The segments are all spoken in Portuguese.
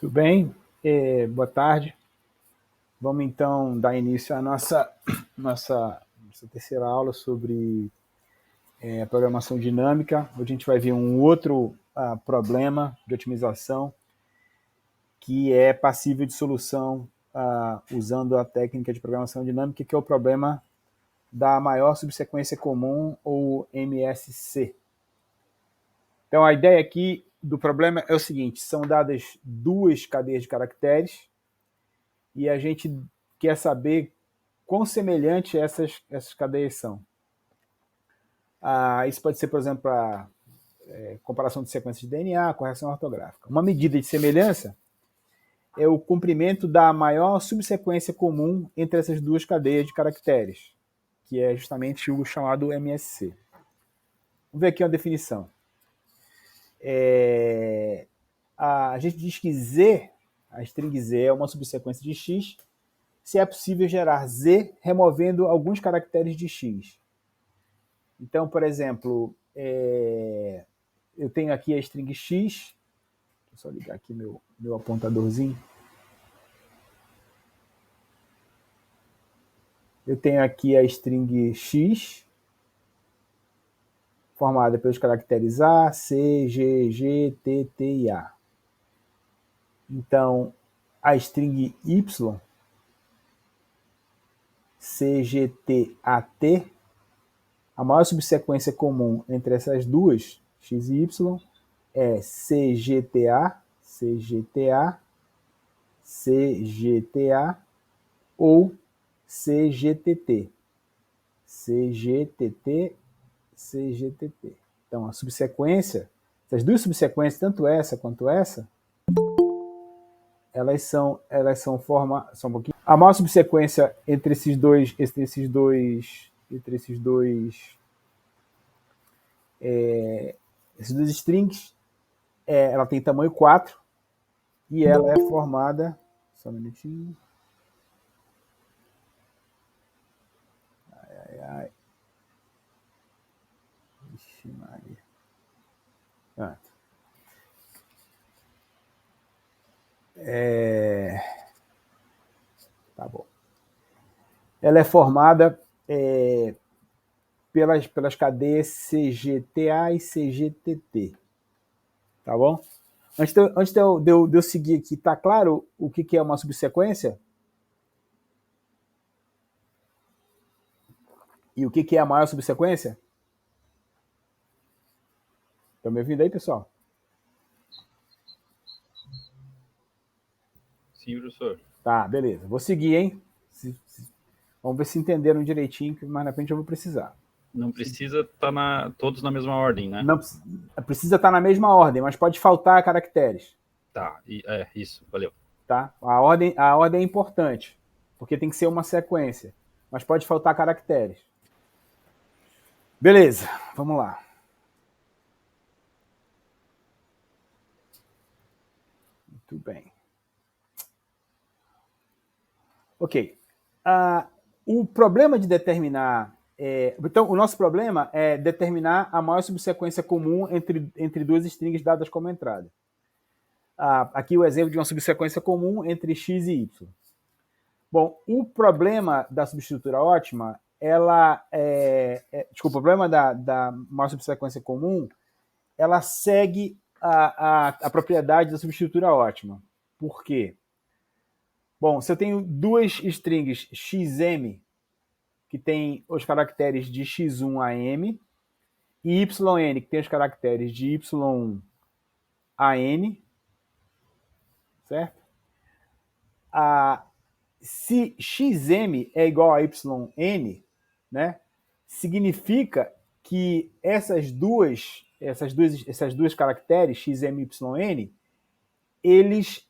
Tudo bem? Boa tarde. Vamos então dar início à nossa terceira aula sobre programação dinâmica. Hoje a gente vai ver um outro problema de otimização que é passível de solução usando a técnica de programação dinâmica, que é o problema da maior subsequência comum, ou MSC. Então, a ideia aqui do problema é o seguinte: são dadas duas cadeias de caracteres e a gente quer saber quão semelhante essas cadeias são. Isso pode ser, por exemplo, para comparação de sequências de DNA, correção ortográfica. Uma medida de semelhança é o comprimento da maior subsequência comum entre essas duas cadeias de caracteres, que é justamente o chamado MSC. Vamos ver aqui uma definição. A gente diz que Z, a string Z, é uma subsequência de X, se é possível gerar Z removendo alguns caracteres de X. Então, por exemplo, eu tenho aqui a string X, deixa eu só ligar aqui meu apontadorzinho. Eu tenho aqui a string X, formada pelos caracteres A, C, G, G, T, T e A. Então, a string Y, C, G, T, A, T, a maior subsequência comum entre essas duas, X e Y, é CGTA, CGTA, CGTA ou CGTT. CGTT, CGTT. Então, a subsequência, essas duas subsequências, tanto essa quanto essa, elas são só um pouquinho. A maior subsequência entre esses dois strings, ela tem tamanho 4 e ela é formada, só um minutinho. Ai. Vixe, Maria. Tá bom. Ela é formada pelas cadeias CGTA e CGTT. Tá bom? Antes de eu seguir aqui, tá claro o que é uma subsequência? E o que é a maior subsequência? Estão me ouvindo aí, pessoal? Sim, professor. Tá, beleza. Vou seguir, hein? Vamos ver se entenderam direitinho, que mais na frente eu vou precisar. Não precisa estar todos na mesma ordem, né? Não precisa estar na mesma ordem, mas pode faltar caracteres. Tá, isso, valeu. Tá? A ordem é importante, porque tem que ser uma sequência, mas pode faltar caracteres. Beleza, vamos lá. Muito bem. Ok. O problema de determinar... então, o nosso problema é determinar a maior subsequência comum entre duas strings dadas como entrada. Aqui o exemplo de uma subsequência comum entre x e y. Bom, o problema da substitutura ótima, o problema da maior subsequência comum, ela segue a propriedade da substitutura ótima. Por quê? Bom, se eu tenho duas strings xm, que tem os caracteres de x1 a m, e yn, que tem os caracteres de y1 a n, certo? Se xm é igual a yn, né, significa que essas duas caracteres, xm e yn, eles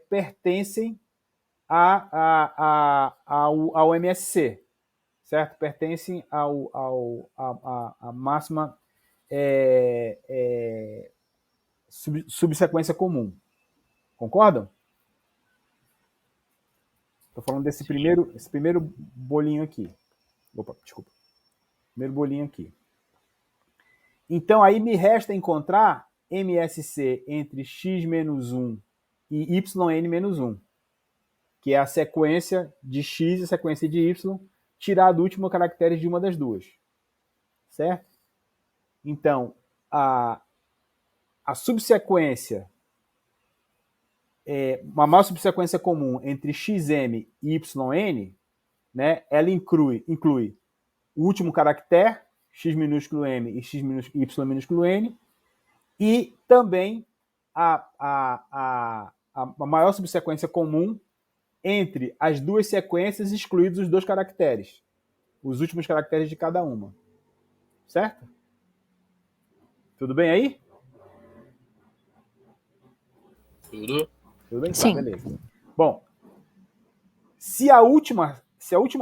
pertencem ao MSC, certo? Pertencem à máxima subsequência comum. Concordam? Estou falando desse primeiro bolinho aqui. Opa, desculpa. Primeiro bolinho aqui. Então, aí me resta encontrar MSC entre x menos 1 e yn menos 1, que é a sequência de x e a sequência de y, tirado o último caractere de uma das duas. Certo? Então, a subsequência, uma maior subsequência comum entre xm e yn, né, ela inclui o último caractere, x minúsculo m e y minúsculo n, e também a maior subsequência comum entre as duas sequências, excluídos os dois caracteres, os últimos caracteres de cada uma. Certo? Tudo bem aí? Tudo. Tudo bem? Sim. Tá, beleza. Bom, se a última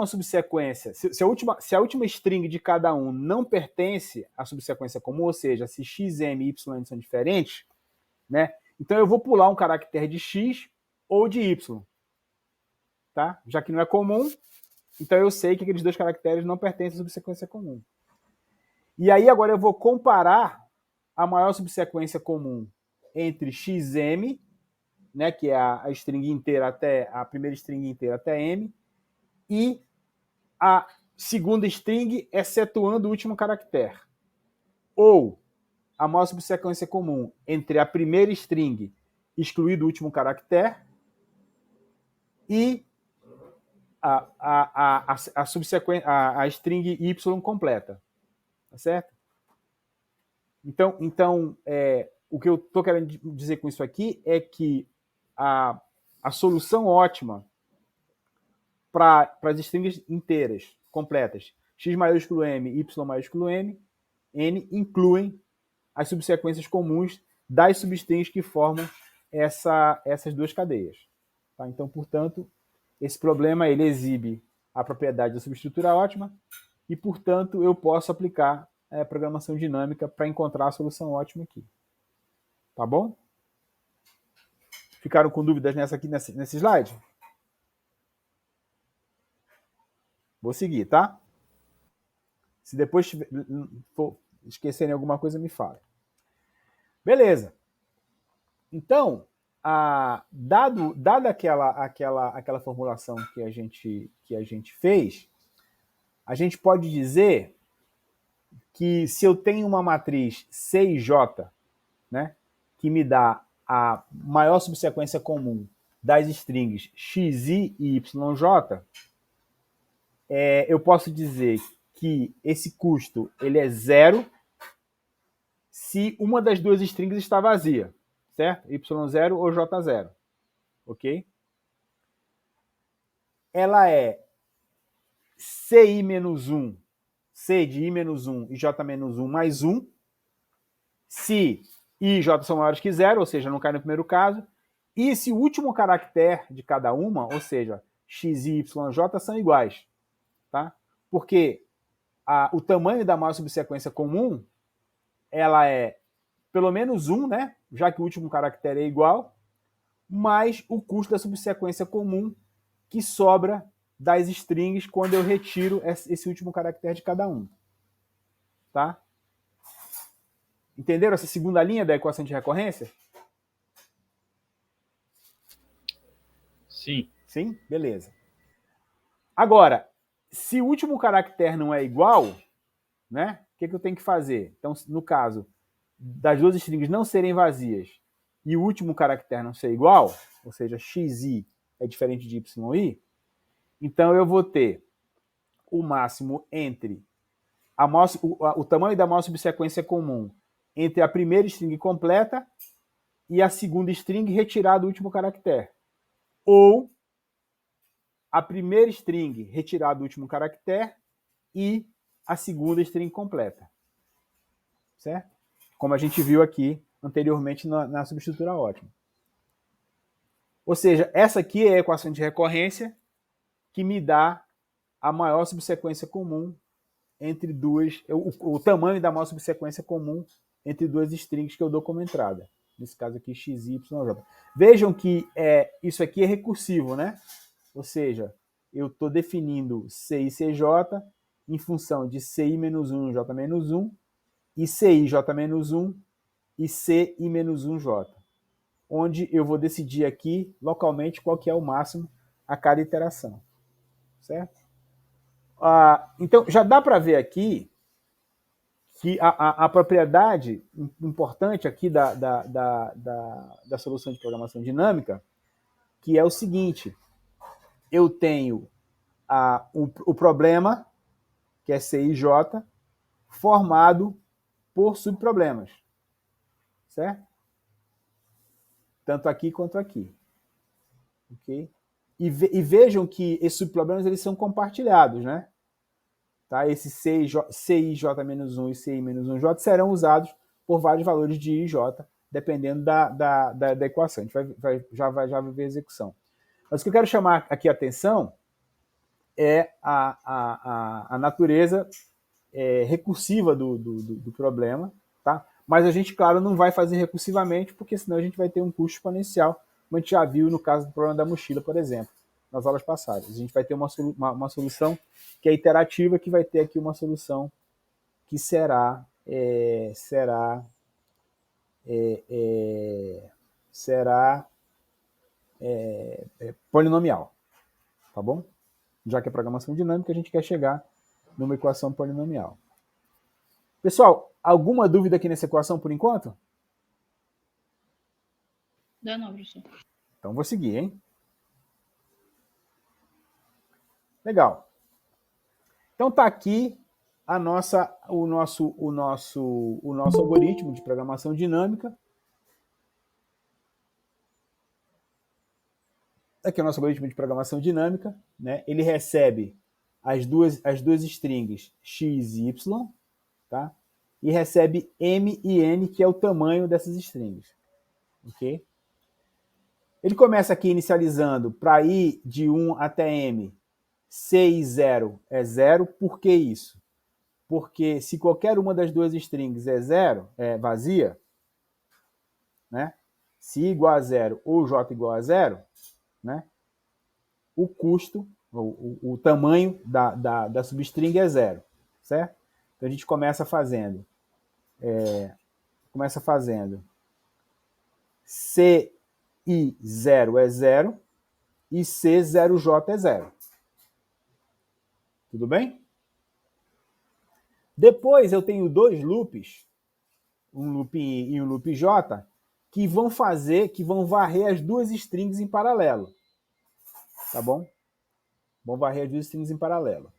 subsequência, se a última string de cada um não pertence à subsequência comum, ou seja, se x, m e y são diferentes, né? Então eu vou pular um caractere de x ou de y, tá? Já que não é comum, então eu sei que aqueles dois caracteres não pertencem à subsequência comum. E aí agora eu vou comparar a maior subsequência comum entre xm, né, que é a string inteira até a primeira string inteira até m, e a segunda string excetuando o último caractere. Ou a maior subsequência comum entre a primeira string excluído o último caractere e a string y completa. Tá certo? Então o que eu estou querendo dizer com isso aqui é que a solução ótima para as strings inteiras, completas, x maiúsculo m, y maiúsculo n, incluem as subsequências comuns das substrings que formam essas duas cadeias. Tá? Então, portanto, esse problema ele exibe a propriedade da subestrutura ótima e, portanto, eu posso aplicar a programação dinâmica para encontrar a solução ótima aqui. Tá bom? Ficaram com dúvidas nesse slide? Vou seguir, tá? Se depois for esquecerem alguma coisa, me fala. Beleza. Então, dada aquela formulação que a gente fez, a gente pode dizer que se eu tenho uma matriz C e J, né, que me dá a maior subsequência comum das strings xi e yj, eu posso dizer que esse custo ele é zero se uma das duas strings está vazia, certo? Y0 ou J0, ok? Ela é CI menos 1, C de I menos 1 e J menos 1 mais 1, se I e J são maiores que zero, ou seja, não cai no primeiro caso, e se o último caractere de cada uma, ou seja, x, y, j, são iguais, tá? Porque o tamanho da maior subsequência comum, ela é pelo menos 1, né? Já que o último caractere é igual, mais o custo da subsequência comum que sobra das strings quando eu retiro esse último caractere de cada um. Tá? Entenderam essa segunda linha da equação de recorrência? Sim. Sim? Beleza. Agora, se o último caractere não é igual, né? O que eu tenho que fazer? Então, no caso das duas strings não serem vazias e o último caractere não ser igual, ou seja, xi é diferente de yi, então eu vou ter o máximo entre o tamanho da maior subsequência comum entre a primeira string completa e a segunda string retirado o último caractere. Ou a primeira string retirado o último caractere e a segunda string completa. Certo? Como a gente viu aqui anteriormente na subestrutura ótima. Ou seja, essa aqui é a equação de recorrência que me dá a maior subsequência comum entre duas, o tamanho da maior subsequência comum entre duas strings que eu dou como entrada. Nesse caso aqui, x, y, j. Vejam que isso aqui é recursivo, né? Ou seja, eu estou definindo C e CJ em função de CI menos 1 J menos 1 e CI J menos 1 e CI menos 1 J. onde eu vou decidir aqui localmente qual que é o máximo a cada iteração, certo? Então, já dá para ver aqui que a propriedade importante aqui da solução de programação dinâmica, que é o seguinte: eu tenho o problema, que é C e J, formado por subproblemas, certo? Tanto aqui quanto aqui. Ok? E vejam que esses subproblemas eles são compartilhados, né? Tá? Esse CIJ-1 e CI-1J serão usados por vários valores de IJ, dependendo da equação. A gente já vai ver a execução. Mas o que eu quero chamar aqui a atenção é a natureza recursiva do problema, tá? Mas a gente, claro, não vai fazer recursivamente, porque senão a gente vai ter um custo exponencial, como a gente já viu no caso do problema da mochila, por exemplo, nas aulas passadas. A gente vai ter uma solução que é iterativa, que vai ter aqui uma solução que será polinomial, tá bom? Já que é programação dinâmica, a gente quer chegar numa equação polinomial. Pessoal, alguma dúvida aqui nessa equação por enquanto? Não, professor. Então vou seguir, hein? Legal. Então tá aqui o nosso algoritmo de programação dinâmica. Aqui é o nosso algoritmo de programação dinâmica, né? Ele recebe as duas strings x e y, tá? E recebe m e n, que é o tamanho dessas strings, ok? Ele começa aqui inicializando para i de 1 até m, c e 0 é 0. Por que isso? Porque se qualquer uma das duas strings é 0, é vazia, né? Se i igual a 0 ou j igual a 0, né? O custo, o tamanho da substring é 0, certo? Então a gente começa fazendo CI0 é 0 e C0J é 0. Tudo bem? Depois eu tenho dois loops, um loop I e um loop J, que vão varrer as duas strings em paralelo. Tá bom? Vão varrer as duas strings em paralelo.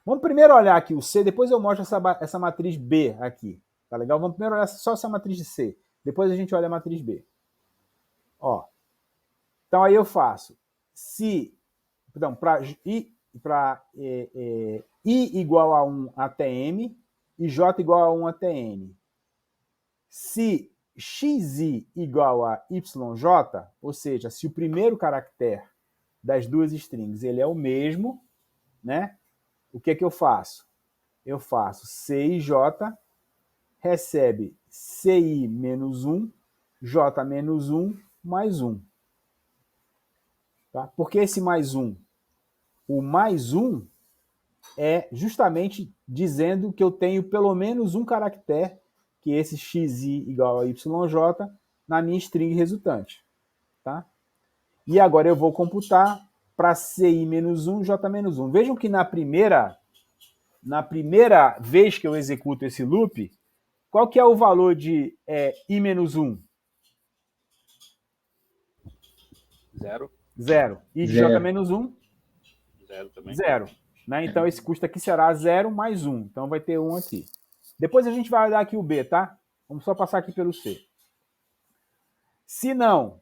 Vamos primeiro olhar aqui o C, depois eu mostro essa matriz B aqui. Tá legal? Vamos primeiro olhar só essa matriz de C. Depois a gente olha a matriz B. Ó. Então aí eu faço para I igual a 1 até M e J igual a 1 até N. Se xi igual a yj, ou seja, se o primeiro caractere das duas strings ele é o mesmo, né? O que eu faço? Eu faço CIJ recebe CI menos 1, J menos 1 mais 1. Tá? Por que esse mais 1? O mais 1 é justamente dizendo que eu tenho pelo menos um caractere, que é esse xi igual a yj, na minha string resultante. Tá? E agora eu vou computar para CI menos 1, J menos 1. Vejam que na primeira vez que eu executo esse loop, qual que é o valor de I menos 1? 0. 0. E de J menos 1? 0 também. 0. Né? Então esse custo aqui será 0 mais 1. Então vai ter 1 aqui. Depois a gente vai olhar aqui o B, tá? Vamos só passar aqui pelo C. Se não,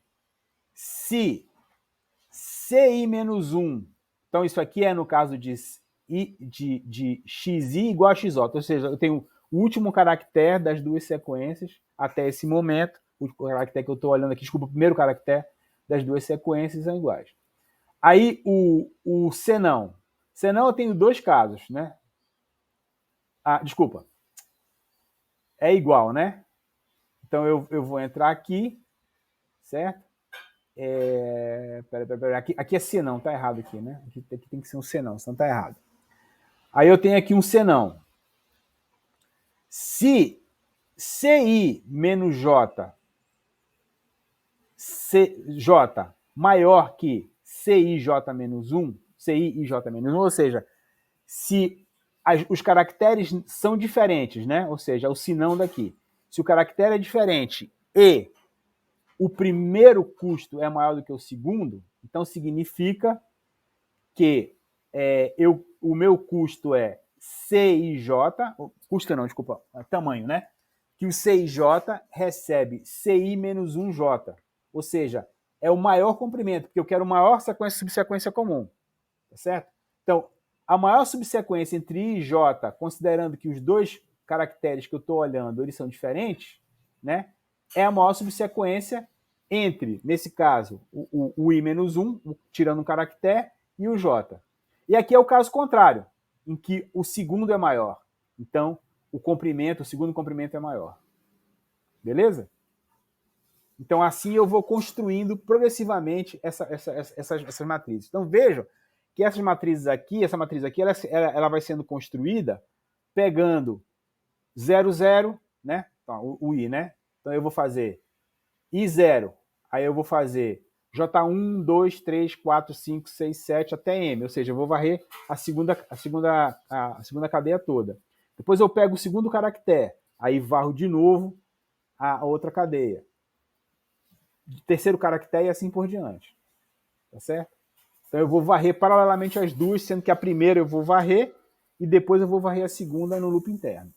se CI menos 1, então isso aqui é no caso de xi igual a xj, ou seja, eu tenho o último caractere das duas sequências até esse momento, o caractere que eu estou olhando aqui, desculpa, o primeiro caractere das duas sequências são iguais. Aí o senão. Senão eu tenho dois casos, né? Desculpa. É igual, né? Então eu vou entrar aqui, certo? Pera. Aqui é senão, tá errado aqui, né? Aqui tem que ser um senão, senão tá errado. Aí eu tenho aqui um senão. Se CI menos J J maior que CIJ menos 1, CIJ menos 1, ou seja, se os caracteres são diferentes, né? Ou seja, o sinão daqui. Se o caractere é diferente e o primeiro custo é maior do que o segundo, então significa que o meu custo é CIJ, custo não, desculpa, tamanho, né? Que o CIJ recebe CI menos 1J, ou seja, é o maior comprimento, porque eu quero maior subsequência comum, tá certo? Então, a maior subsequência entre I e J, considerando que os dois caracteres que eu estou olhando eles são diferentes, né? É a maior subsequência entre, nesse caso, o I menos 1, tirando um caractere, e o J. E aqui é o caso contrário, em que o segundo é maior. Então, o segundo comprimento é maior. Beleza? Então, assim eu vou construindo progressivamente essas matrizes. Então, vejam que essa matriz aqui, ela vai sendo construída pegando 0, 0, né? Então, o I, né? Então, eu vou fazer I0, aí eu vou fazer J1, 2, 3, 4, 5, 6, 7 até M, ou seja, eu vou varrer a segunda cadeia toda. Depois eu pego o segundo caractere, aí varro de novo a outra cadeia. Terceiro caractere e assim por diante. Tá certo? Então eu vou varrer paralelamente as duas, sendo que a primeira eu vou varrer e depois eu vou varrer a segunda no loop interno.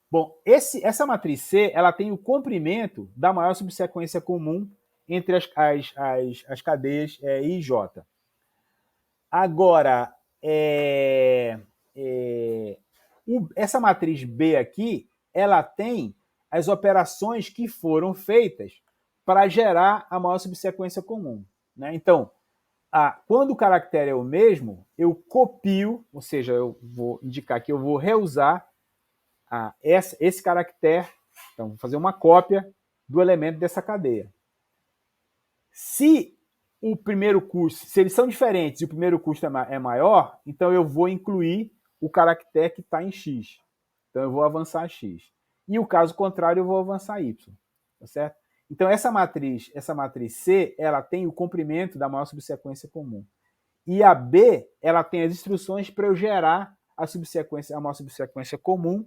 Bom, essa matriz C ela tem o comprimento da maior subsequência comum entre as cadeias I e J. Agora, essa matriz B aqui, ela tem as operações que foram feitas para gerar a maior subsequência comum. Né? Então, quando o caractere é o mesmo, eu copio, ou seja, eu vou indicar que eu vou reusar esse caractere, então vou fazer uma cópia do elemento dessa cadeia. Se o primeiro custo, se eles são diferentes e o primeiro custo é maior, então eu vou incluir o caractere que está em X. Então eu vou avançar X. E o caso contrário, eu vou avançar Y. Tá certo? Então essa matriz C, ela tem o comprimento da maior subsequência comum. E a B, ela tem as instruções para eu gerar a maior subsequência comum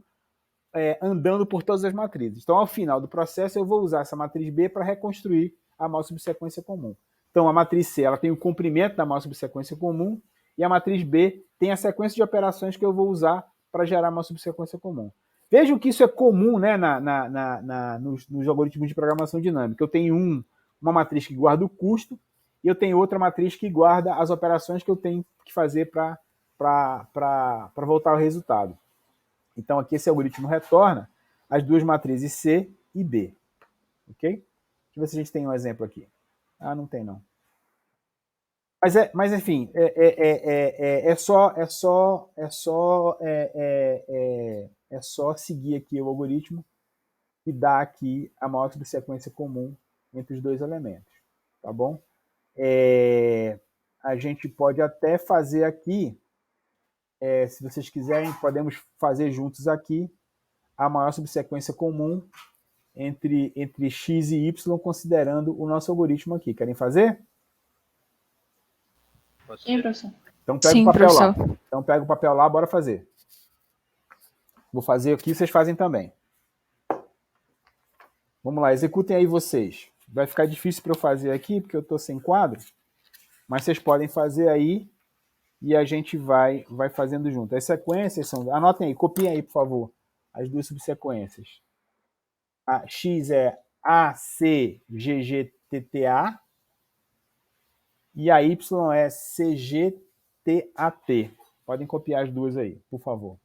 andando por todas as matrizes. Então, ao final do processo, eu vou usar essa matriz B para reconstruir a maior subsequência comum. Então, a matriz C ela tem o comprimento da maior subsequência comum e a matriz B tem a sequência de operações que eu vou usar para gerar uma subsequência comum. Vejam que isso é comum, né, nos algoritmos de programação dinâmica. Eu tenho uma matriz que guarda o custo e eu tenho outra matriz que guarda as operações que eu tenho que fazer para voltar ao resultado. Então, aqui esse algoritmo retorna as duas matrizes C e B. Ok? Deixa eu ver se a gente tem um exemplo aqui. Não tem não. Mas enfim, é só seguir aqui o algoritmo e dar aqui a maior subsequência comum entre os dois elementos. Tá bom? A gente pode até fazer aqui, se vocês quiserem, podemos fazer juntos aqui a maior subsequência comum entre x e y, considerando o nosso algoritmo aqui. Querem fazer? Sim, professor. Então pega o papel lá. Então pega o papel lá, bora fazer. Vou fazer aqui, vocês fazem também. Vamos lá, executem aí vocês. Vai ficar difícil para eu fazer aqui, porque eu estou sem quadro, mas vocês podem fazer aí e a gente vai fazendo junto. As sequências são... Anotem aí, copiem aí, por favor, as duas subsequências. A X é ACGGTTA e a Y é CGTAT. Podem copiar as duas aí, por favor.